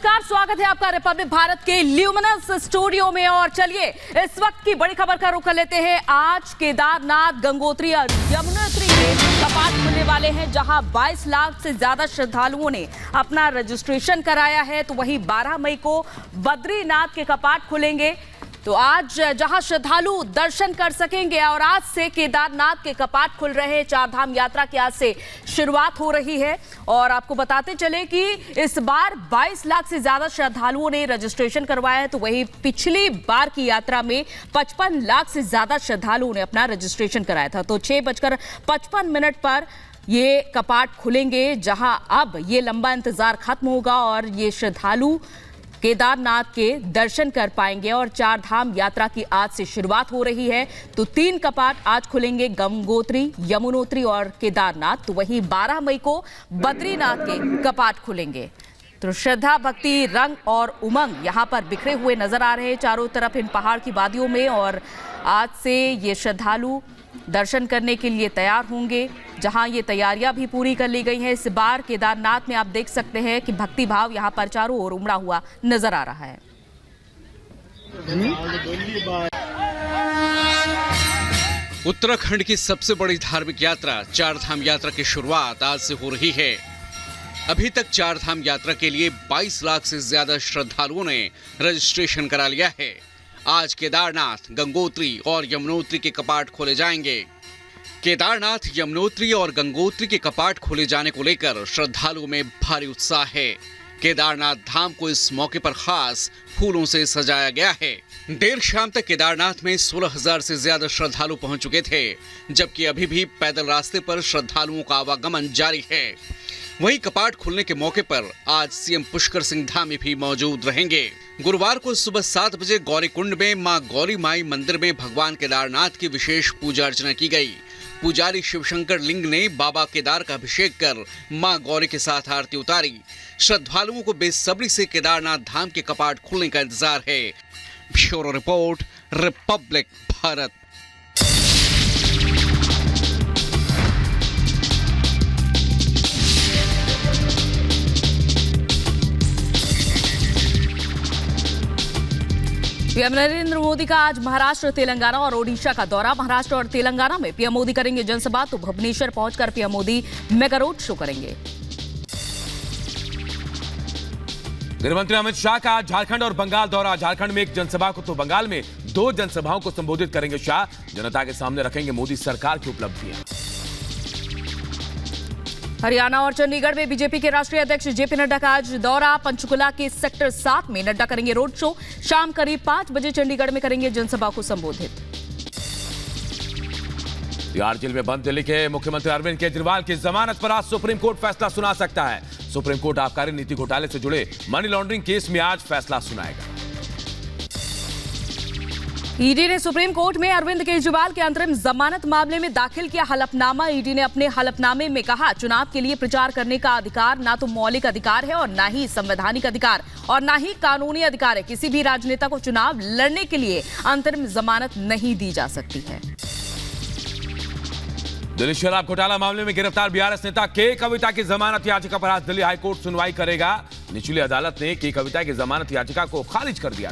नमस्कार, स्वागत है आपका रिपब्लिक भारत के ल्यूमिनस स्टूडियो में। और चलिए इस वक्त की बड़ी खबर का रुख कर लेते हैं। आज केदारनाथ, गंगोत्री और यमुनोत्री के कपाट खुलने वाले हैं, जहां 22 लाख से ज्यादा श्रद्धालुओं ने अपना रजिस्ट्रेशन कराया है। तो वहीं 12 मई को बद्रीनाथ के कपाट खुलेंगे। तो आज जहां श्रद्धालु दर्शन कर सकेंगे और आज से केदारनाथ के कपाट खुल रहे हैं। चारधाम यात्रा की आज से शुरुआत हो रही है। और आपको बताते चले कि इस बार 22 लाख से ज्यादा श्रद्धालुओं ने रजिस्ट्रेशन करवाया है। तो वहीं पिछली बार की यात्रा में 55 लाख से ज्यादा श्रद्धालुओं ने अपना रजिस्ट्रेशन कराया था। तो 6:55 पर ये कपाट खुलेंगे, जहां अब ये लंबा इंतजार खत्म होगा और ये श्रद्धालु केदारनाथ के दर्शन कर पाएंगे। और चारधाम यात्रा की आज से शुरुआत हो रही है। तो 3 कपाट आज खुलेंगे, गंगोत्री, यमुनोत्री और केदारनाथ। तो वहीं 12 मई को बद्रीनाथ के कपाट खुलेंगे। तो श्रद्धा, भक्ति, रंग और उमंग यहाँ पर बिखरे हुए नजर आ रहे हैं चारों तरफ इन पहाड़ की वादियों में। और आज से ये श्रद्धालु दर्शन करने के लिए तैयार होंगे, जहां ये तैयारियां भी पूरी कर ली गई हैं। इस बार केदारनाथ में आप देख सकते हैं कि भक्ति भाव यहां पर चारों ओर उमड़ा हुआ नजर आ रहा है। उत्तराखंड की सबसे बड़ी धार्मिक यात्रा चारधाम यात्रा की शुरुआत आज से हो रही है। अभी तक चारधाम यात्रा के लिए 22 लाख से ज्यादा श्रद्धालुओं ने रजिस्ट्रेशन करा लिया है। आज केदारनाथ, गंगोत्री और यमुनोत्री के कपाट खोले जाएंगे। केदारनाथ, यमुनोत्री और गंगोत्री के कपाट खोले जाने को लेकर श्रद्धालुओं में भारी उत्साह है। केदारनाथ धाम को इस मौके पर खास फूलों से सजाया गया है। देर शाम तक केदारनाथ में 16,000 से ज्यादा श्रद्धालु पहुंच चुके थे, जबकि अभी भी पैदल रास्ते पर श्रद्धालुओं का आवागमन जारी है। वहीं कपाट खुलने के मौके पर आज सीएम पुष्कर सिंह धामी भी मौजूद रहेंगे। गुरुवार को सुबह 7 बजे गौरीकुंड में मां गौरी माई मंदिर में भगवान केदारनाथ की विशेष पूजा अर्चना की गई। पुजारी शिवशंकर लिंग ने बाबा केदार का अभिषेक कर मां गौरी के साथ आरती उतारी। श्रद्धालुओं को बेसब्री से केदारनाथ धाम के कपाट खुलने का इंतजार है। Bureau report, Republic Bharat. PM Narendra Modi का आज महाराष्ट्र, तेलंगाना और ओडिशा का दौरा। महाराष्ट्र और तेलंगाना में पीएम मोदी करेंगे जनसभा। तो भुवनेश्वर पहुंचकर PM Modi mega road show करेंगे। गृहमंत्री अमित शाह का आज झारखंड और बंगाल दौरा। झारखंड में एक जनसभा को तो बंगाल में 2 जनसभाओं को संबोधित करेंगे शाह। जनता के सामने रखेंगे मोदी सरकार की उपलब्धियां। हरियाणा और चंडीगढ़ में बीजेपी के राष्ट्रीय अध्यक्ष जेपी नड्डा का आज दौरा। पंचकुला के सेक्टर 7 में नड्डा करेंगे रोड शो। शाम करीब 5 बजे चंडीगढ़ में करेंगे जनसभा को संबोधित। तिहाड़ जेल में बंद दिल्ली के मुख्यमंत्री अरविंद केजरीवाल की जमानत पर आज सुप्रीम कोर्ट फैसला सुना सकता है। सुप्रीम कोर्ट आबकारी नीति घोटाले से जुड़े मनी लॉन्ड्रिंग केस में आज फैसला सुनाएगा। ईडी ने सुप्रीम कोर्ट में अरविंद केजरीवाल के अंतरिम जमानत मामले में दाखिल किया हलफनामा। ईडी ने अपने हलफनामे में कहा, चुनाव के लिए प्रचार करने का अधिकार ना तो मौलिक अधिकार है और ना ही संवैधानिक अधिकार और ना ही कानूनी अधिकार है। किसी भी राजनेता को चुनाव लड़ने के लिए अंतरिम जमानत नहीं दी जा सकती है। दिल्ली शराब घोटाला मामले में गिरफ्तार बीआरएस नेता के कविता की जमानत याचिका पर आज दिल्ली हाईकोर्ट सुनवाई करेगा। निचली अदालत ने के कविता की जमानत याचिका को खारिज कर दिया।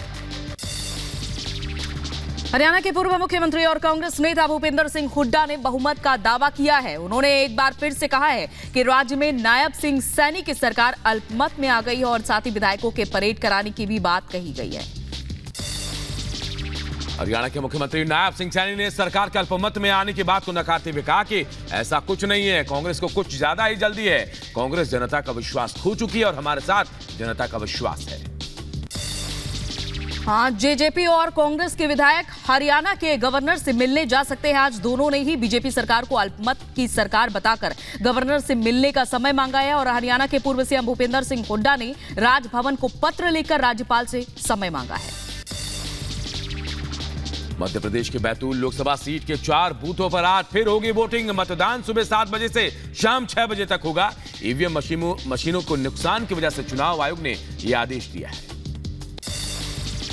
हरियाणा के पूर्व मुख्यमंत्री और कांग्रेस नेता भूपेंद्र सिंह हुड्डा ने बहुमत का दावा किया है। उन्होंने एक बार फिर से कहा है कि राज्य में नायब सिंह सैनी की सरकार अल्पमत में आ गई है और साथ ही विधायकों के परेड कराने की भी बात कही गई है। हरियाणा के मुख्यमंत्री नायब सिंह सैनी ने सरकार के अल्पमत में आने की बात को नकारते हुए कहा कि ऐसा कुछ नहीं है, कांग्रेस को कुछ ज्यादा ही जल्दी है। कांग्रेस जनता का विश्वास खो चुकी है और हमारे साथ जनता का विश्वास है। हाँ, जेजेपी और कांग्रेस के विधायक हरियाणा के गवर्नर से मिलने जा सकते हैं। आज दोनों ने ही बीजेपी सरकार को अल्पमत की सरकार बताकर गवर्नर से मिलने का समय मांगा है। और हरियाणा के पूर्व सीएम भूपेंद्र सिंह हुड्डा ने राजभवन को पत्र लिखकर राज्यपाल से समय मांगा है। मध्य प्रदेश के बैतूल लोकसभा सीट के 4 बूथों पर आज फिर होगी वोटिंग। मतदान सुबह 7 बजे से शाम 6 बजे तक होगा। ईवीएम मशीनों को नुकसान की वजह से चुनाव आयोग ने यह आदेश दिया है।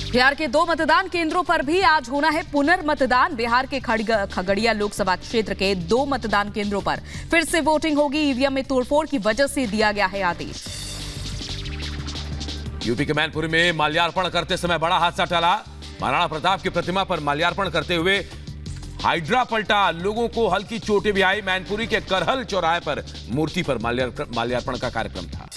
बिहार के 2 मतदान केंद्रों पर भी आज होना है पुनर्मतदान। बिहार के खगड़िया लोकसभा क्षेत्र के 2 मतदान केंद्रों पर फिर से वोटिंग होगी। ईवीएम में तोड़फोड़ की वजह से दिया गया है आदेश। यूपी के मैनपुरी में माल्यार्पण करते समय बड़ा हादसा टला। महाराणा प्रताप की प्रतिमा पर माल्यार्पण करते हुए हाइड्रा पलटा, लोगों को हल्की चोटें भी आई। मैनपुरी के करहल चौराहे पर मूर्ति पर माल्यार्पण का कार्यक्रम था।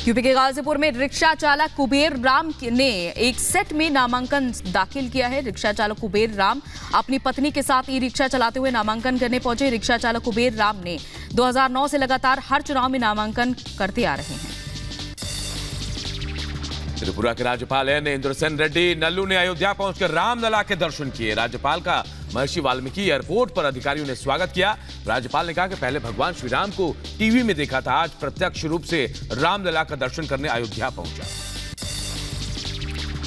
यूपी के गाजीपुर में रिक्शा चालक कुबेर राम ने एक सेट में नामांकन दाखिल किया है। रिक्शा चालक कुबेर राम अपनी पत्नी के साथ ई रिक्शा चलाते हुए नामांकन करने पहुंचे। रिक्शा चालक कुबेर राम ने 2009 से लगातार हर चुनाव में नामांकन करते आ रहे हैं। त्रिपुरा के राज्यपाल एन इंद्रसेन रेड्डी नल्लू ने अयोध्या पहुंचकर रामलला के दर्शन किए। राज्यपाल का महर्षि वाल्मीकि एयरपोर्ट पर अधिकारियों ने स्वागत किया। राज्यपाल ने कहा कि पहले भगवान श्री राम को टीवी में देखा था, आज प्रत्यक्ष रूप से रामलला का दर्शन करने अयोध्या पहुंचा।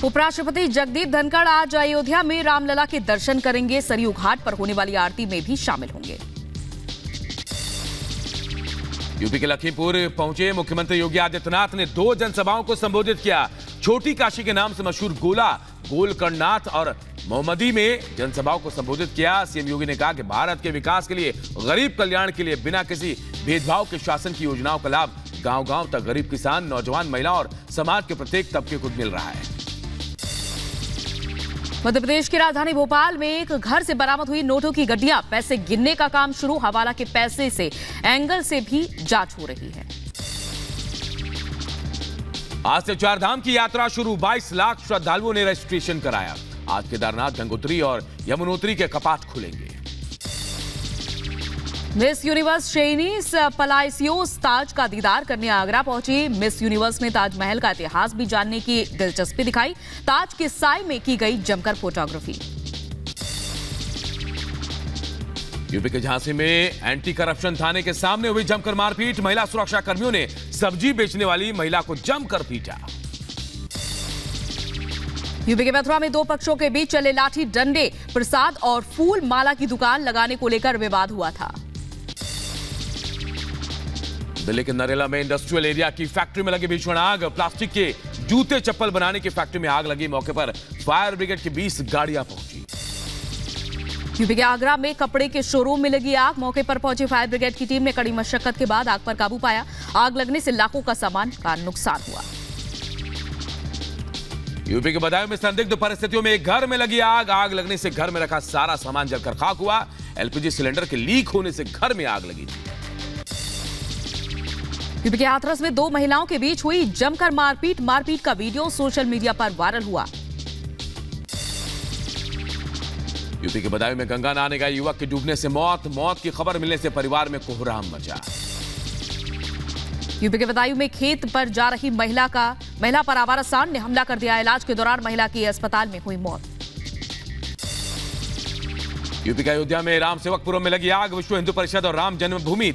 उपराष्ट्रपति जगदीप धनखड़ आज अयोध्या में रामलला के दर्शन करेंगे। सरयू घाट पर होने वाली आरती में भी शामिल होंगे। यूपी के लखीमपुर पहुंचे मुख्यमंत्री योगी आदित्यनाथ ने 2 जनसभाओं को संबोधित किया। छोटी काशी के नाम से मशहूर गोला, गोलकर्णनाथ और मोहम्मदी में जनसभाओं को संबोधित किया। सीएम योगी ने कहा कि भारत के विकास के लिए, गरीब कल्याण के लिए बिना किसी भेदभाव के शासन की योजनाओं का लाभ गांव-गांव तक गरीब किसान, नौजवान, महिला और समाज के प्रत्येक तबके को मिल रहा है। मध्य प्रदेश की राजधानी भोपाल में एक घर से बरामद हुई नोटों की गड्डियां, पैसे गिनने का काम शुरू। हवाला के पैसे से एंगल से भी जांच हो रही है। आज से 4 धाम की यात्रा शुरू। 22 लाख श्रद्धालुओं ने रजिस्ट्रेशन कराया। आज केदारनाथ, गंगोत्री और यमुनोत्री के कपाट खुलेंगे। मिस यूनिवर्स शेनिस पलाइसियोस ताज का दीदार करने आगरा पहुंची। मिस यूनिवर्स ने ताजमहल का इतिहास भी जानने की दिलचस्पी दिखाई। ताज के साए में की गई जमकर फोटोग्राफी। यूपी के झांसी में एंटी करप्शन थाने के सामने हुई जमकर मारपीट। महिला सुरक्षा कर्मियों ने सब्जी बेचने वाली महिला को जमकर पीटा। यूपी के मथुरा में 2 पक्षों के बीच चले लाठी डंडे। प्रसाद और फूल माला की दुकान लगाने को लेकर विवाद हुआ था। दिल्ली के नरेला में इंडस्ट्रियल एरिया की फैक्ट्री में लगी भीषण आग। प्लास्टिक के जूते चप्पल बनाने की फैक्ट्री में आग लगी। मौके पर फायर ब्रिगेड की 20 गाड़ियां पहुंची। यूपी के आगरा में कपड़े के शोरूम में लगी आग। मौके पर पहुंची फायर ब्रिगेड की टीम ने कड़ी मशक्कत के बाद आग पर काबू पाया। आग लगने से लाखों का सामान का नुकसान हुआ। यूपी के बदायूं में संदिग्ध परिस्थितियों में एक घर में लगी आग। आग लगने से घर में रखा सारा सामान जलकर खाक हुआ। एलपीजी सिलेंडर के लीक होने से घर में आग लगी थी। यूपी के हाथरस में 2 महिलाओं के बीच हुई जमकर मारपीट। मारपीट का वीडियो सोशल मीडिया पर वायरल हुआ। यूपी के बदायूं में गंगा नहाने गए युवक की डूबने से मौत की खबर मिलने से परिवार में कोहराम मचा। यूपी के बदायूं में खेत पर जा रही महिला पर आवारा सांड ने हमला कर दिया। इलाज के दौरान महिला की अस्पताल में हुई मौत। यूपी के अयोध्या में राम सेवकपुरम में लगी आग। विश्व हिंदू परिषद और राम जन्मभूमि